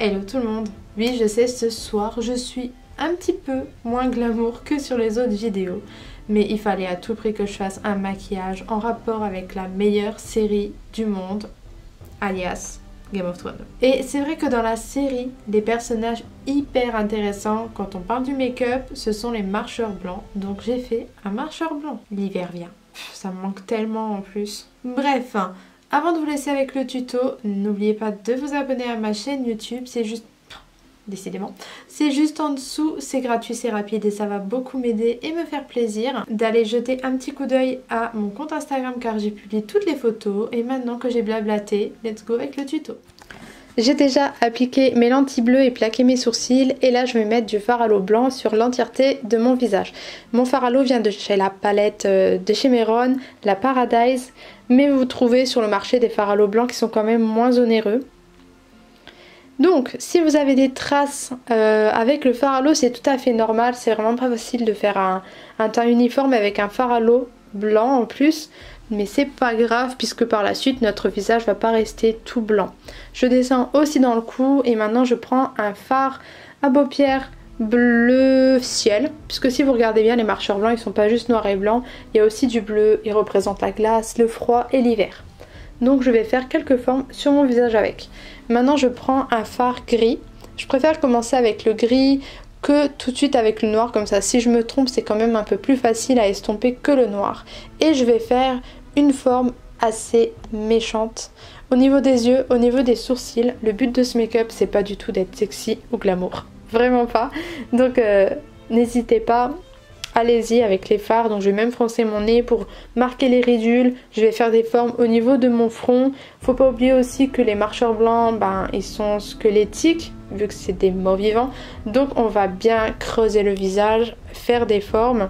Hello tout le monde. Oui, je sais, ce soir, je suis un petit peu moins glamour que sur les autres vidéos. Mais il fallait à tout prix que je fasse un maquillage en rapport avec la meilleure série du monde, alias Game of Thrones. Et c'est vrai que dans la série, les personnages hyper intéressants quand on parle du make-up, ce sont les marcheurs blancs. Donc j'ai fait un marcheur blanc. L'hiver vient. Ça me manque tellement en plus. Bref, avant de vous laisser avec le tuto, n'oubliez pas de vous abonner à ma chaîne YouTube. C'est juste... décidément. C'est juste en dessous, c'est gratuit, c'est rapide et ça va beaucoup m'aider et me faire plaisir d'aller jeter un petit coup d'œil à mon compte Instagram car j'y publie toutes les photos. Et maintenant que j'ai blablaté, let's go avec le tuto. J'ai déjà appliqué mes lentilles bleues et plaqué mes sourcils et là je vais mettre du fard à l'eau blanc sur l'entièreté de mon visage. Mon fard à l'eau vient de chez la palette de chez Mehron, la Paradise, mais vous trouvez sur le marché des fards à l'eau blanc qui sont quand même moins onéreux. Donc si vous avez des traces avec le fard à l'eau, c'est tout à fait normal, c'est vraiment pas facile de faire un teint uniforme avec un fard à l'eau blanc en plus. Mais c'est pas grave puisque par la suite notre visage va pas rester tout blanc. Je descends aussi dans le cou et maintenant je prends un fard à paupières bleu ciel. Puisque si vous regardez bien les marcheurs blancs ils sont pas juste noirs et blancs, il y a aussi du bleu, ils représentent la glace, le froid et l'hiver. Donc je vais faire quelques formes sur mon visage avec. Maintenant je prends un fard gris. Je préfère commencer avec le gris que tout de suite avec le noir, comme ça si je me trompe c'est quand même un peu plus facile à estomper que le noir. Et je vais faire une forme assez méchante au niveau des yeux, au niveau des sourcils. Le but de ce make-up c'est pas du tout d'être sexy ou glamour, vraiment pas. Donc n'hésitez pas, allez-y avec les fards. Donc je vais même froncer mon nez pour marquer les ridules. Je vais faire des formes au niveau de mon front. Faut pas oublier aussi que les marcheurs blancs, ils sont squelettiques vu que c'est des morts vivants. Donc on va bien creuser le visage, faire des formes.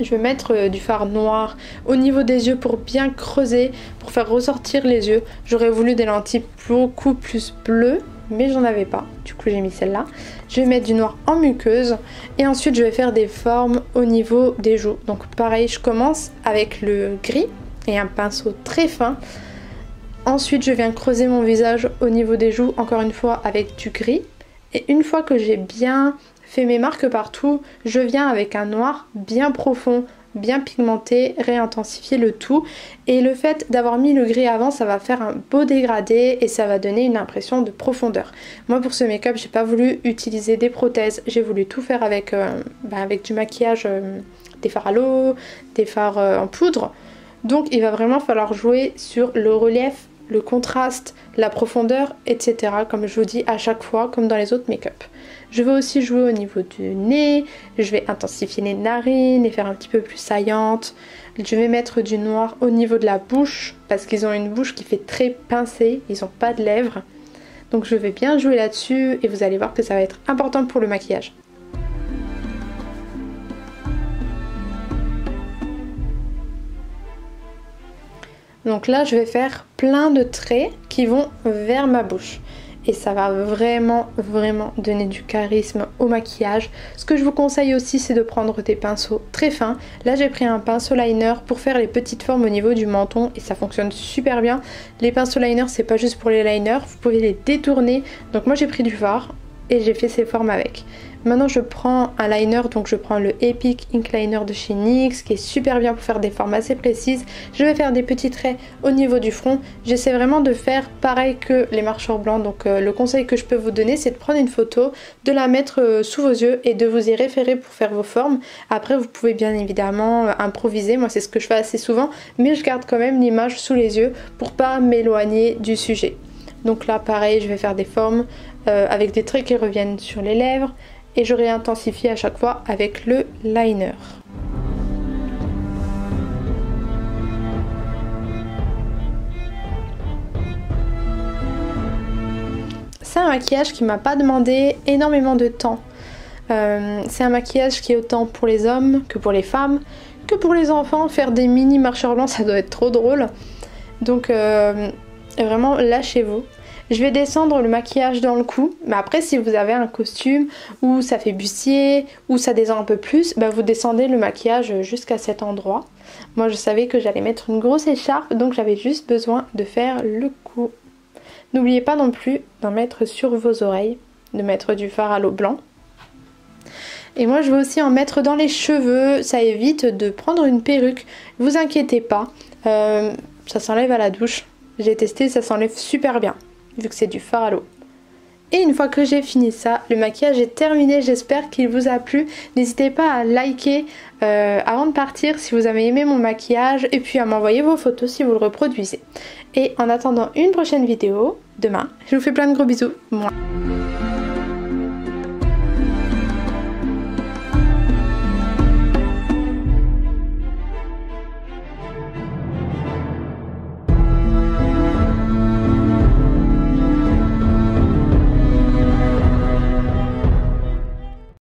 Je vais mettre du fard noir au niveau des yeux pour bien creuser, pour faire ressortir les yeux. J'aurais voulu des lentilles beaucoup plus bleues, mais j'en avais pas, du coup j'ai mis celle-là. Je vais mettre du noir en muqueuse et ensuite je vais faire des formes au niveau des joues. Donc pareil, je commence avec le gris et un pinceau très fin. Ensuite je viens creuser mon visage au niveau des joues, encore une fois avec du gris. Et une fois que j'ai bien fait mes marques partout, je viens avec un noir bien profond, bien pigmenté, réintensifier le tout. Et le fait d'avoir mis le gris avant, ça va faire un beau dégradé et ça va donner une impression de profondeur. Moi pour ce make-up, j'ai pas voulu utiliser des prothèses, j'ai voulu tout faire avec, avec du maquillage, des fards à l'eau, des fards en poudre. Donc il va vraiment falloir jouer sur le relief, le contraste, la profondeur, etc. Comme je vous dis à chaque fois, comme dans les autres make-up. Je vais aussi jouer au niveau du nez, je vais intensifier les narines, les faire un petit peu plus saillantes. Je vais mettre du noir au niveau de la bouche, parce qu'ils ont une bouche qui fait très pincée, ils n'ont pas de lèvres. Donc je vais bien jouer là-dessus et vous allez voir que ça va être important pour le maquillage. Donc là je vais faire plein de traits qui vont vers ma bouche. Et ça va vraiment donner du charisme au maquillage. Ce que je vous conseille aussi c'est de prendre des pinceaux très fins. Là j'ai pris un pinceau liner pour faire les petites formes au niveau du menton et ça fonctionne super bien. Les pinceaux liner c'est pas juste pour les liners, vous pouvez les détourner. Donc moi j'ai pris du fard et j'ai fait ces formes avec. Maintenant je prends un liner, donc je prends le Epic Ink Liner de chez NYX qui est super bien pour faire des formes assez précises. Je vais faire des petits traits au niveau du front. J'essaie vraiment de faire pareil que les marcheurs blancs. Donc le conseil que je peux vous donner c'est de prendre une photo, de la mettre sous vos yeux et de vous y référer pour faire vos formes. Après vous pouvez bien évidemment improviser, moi c'est ce que je fais assez souvent, mais je garde quand même l'image sous les yeux pour pas m'éloigner du sujet. Donc là pareil je vais faire des formes avec des traits qui reviennent sur les lèvres. Et je réintensifie à chaque fois avec le liner. C'est un maquillage qui m'a pas demandé énormément de temps. C'est un maquillage qui est autant pour les hommes que pour les femmes, que pour les enfants. Faire des mini marcheurs blancs ça doit être trop drôle. Donc vraiment lâchez-vous. Je vais descendre le maquillage dans le cou, mais après si vous avez un costume où ça fait bustier, où ça descend un peu plus, vous descendez le maquillage jusqu'à cet endroit. Moi je savais que j'allais mettre une grosse écharpe, donc j'avais juste besoin de faire le cou. N'oubliez pas non plus d'en mettre sur vos oreilles, de mettre du fard à l'eau blanc. Et moi je vais aussi en mettre dans les cheveux, ça évite de prendre une perruque. Ne vous inquiétez pas, ça s'enlève à la douche. J'ai testé, ça s'enlève super bien, vu que c'est du fard à l'eau. Et une fois que j'ai fini ça, le maquillage est terminé, j'espère qu'il vous a plu. N'hésitez pas à liker avant de partir si vous avez aimé mon maquillage et puis à m'envoyer vos photos si vous le reproduisez. Et en attendant une prochaine vidéo, demain, je vous fais plein de gros bisous. Mouah.